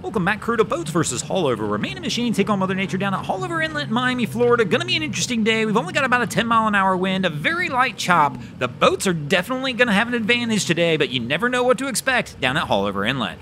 Welcome back, crew, to Boats vs. Haulover, where man and machine take on Mother Nature down at Haulover Inlet in Miami, Florida. Gonna be an interesting day. We've only got about a 10-mile-an-hour wind, a very light chop. The boats are definitely gonna have an advantage today, but you never know what to expect down at Haulover Inlet.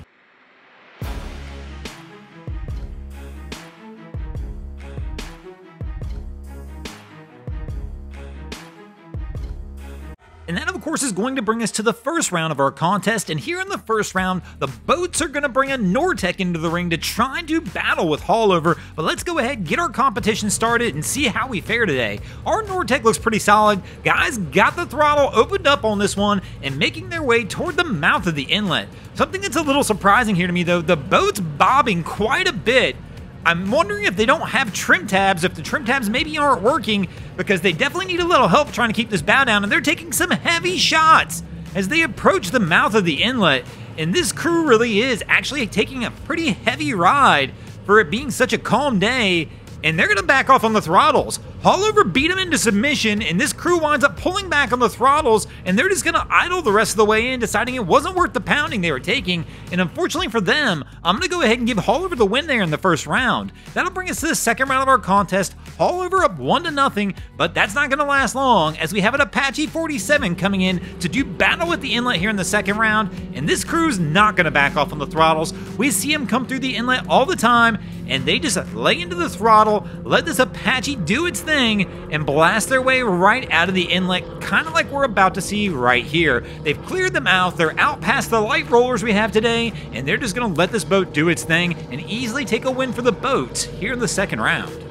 And that, of course, is going to bring us to the first round of our contest. And here in the first round, the boats are going to bring a Nortec into the ring to try and do battle with Haulover. But let's go ahead, get our competition started, and see how we fare today. Our Nortec looks pretty solid. Guys got the throttle opened up on this one and making their way toward the mouth of the inlet. Something that's a little surprising here to me, though, the boat's bobbing quite a bit. I'm wondering if they don't have trim tabs, if the trim tabs maybe aren't working, because they definitely need a little help trying to keep this bow down, and they're taking some heavy shots as they approach the mouth of the inlet. And this crew really is actually taking a pretty heavy ride for it being such a calm day, and they're going to back off on the throttles. Haulover beat them into submission, and this crew winds up pulling back on the throttles, and they're just going to idle the rest of the way in, deciding it wasn't worth the pounding they were taking. And unfortunately for them, I'm going to go ahead and give Haulover the win there in the first round. That'll bring us to the second round of our contest. Haulover up 1-0, but that's not going to last long, as we have an Apache 47 coming in to do battle with the inlet here in the second round, and this crew's not going to back off on the throttles. We see them come through the inlet all the time, and they just lay into the throttle, let this Apache do its thing, and blast their way right out of the inlet, kind of like we're about to see right here. They've cleared them out, they're out past the light rollers we have today, and they're just going to let this boat do its thing and easily take a win for the boats here in the second round.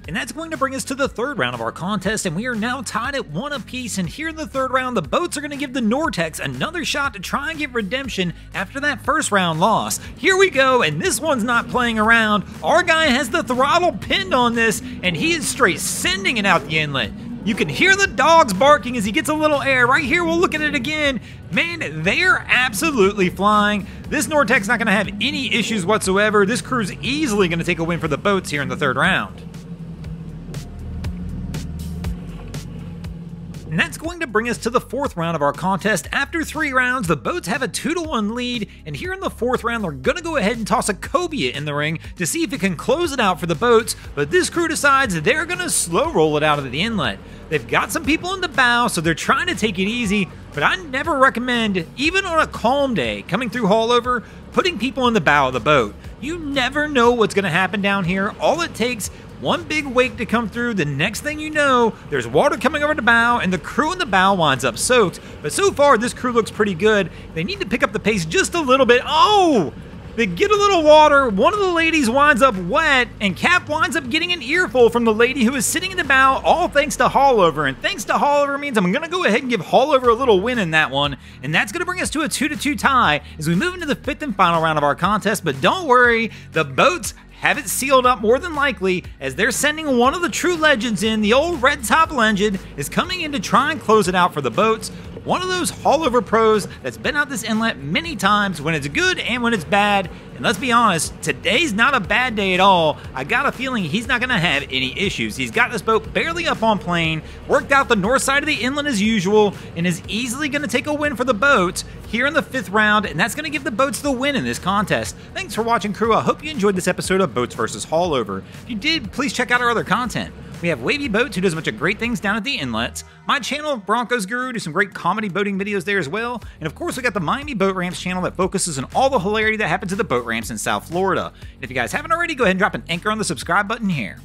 And that's going to bring us to the third round of our contest, and we are now tied at 1 apiece. And here in the third round, the boats are going to give the Nortecs another shot to try and get redemption after that first round loss. Here we go, and this one's not playing around. Our guy has the throttle pinned on this, and he is straight sending it out the inlet. You can hear the dogs barking as he gets a little air. Right here, we'll look at it again. Man, they are absolutely flying. This Nortec's not going to have any issues whatsoever. This crew's easily going to take a win for the boats here in the third round. And that's going to bring us to the fourth round of our contest. After 3 rounds, the boats have a 2-1 lead, and here in the fourth round, they're going to go ahead and toss a cobia in the ring to see if it can close it out for the boats, but this crew decides they're going to slow roll it out of the inlet. They've got some people in the bow, so they're trying to take it easy, but I never recommend, even on a calm day, coming through Haulover, putting people in the bow of the boat. You never know what's going to happen down here. All it takes, one big wake to come through, the next thing you know, there's water coming over the bow, and the crew in the bow winds up soaked. But so far, this crew looks pretty good. They need to pick up the pace just a little bit. Oh! They get a little water, one of the ladies winds up wet, and Cap winds up getting an earful from the lady who is sitting in the bow, all thanks to Haulover. And thanks to Haulover means I'm going to go ahead and give Haulover a little win in that one. And that's going to bring us to a 2-2 tie as we move into the fifth and final round of our contest. But don't worry, the boats have it sealed up more than likely, as they're sending one of the true legends in. The old red top legend is coming in to try and close it out for the boats. One of those Haulover pros that's been out this inlet many times when it's good and when it's bad. And let's be honest, today's not a bad day at all. I got a feeling he's not going to have any issues. He's got this boat barely up on plane, worked out the north side of the inlet as usual, and is easily going to take a win for the boats here in the fifth round, and that's going to give the boats the win in this contest. Thanks for watching, crew. I hope you enjoyed this episode of Boats vs. Haulover. If you did, please check out our other content. We have Wavy Boats, who does a bunch of great things down at the inlets. My channel, Broncos Guru, do some great comedy boating videos there as well. And of course, we got the Miami Boat Ramps channel that focuses on all the hilarity that happens at the boat ramps in South Florida. And if you guys haven't already, go ahead and drop an anchor on the subscribe button here.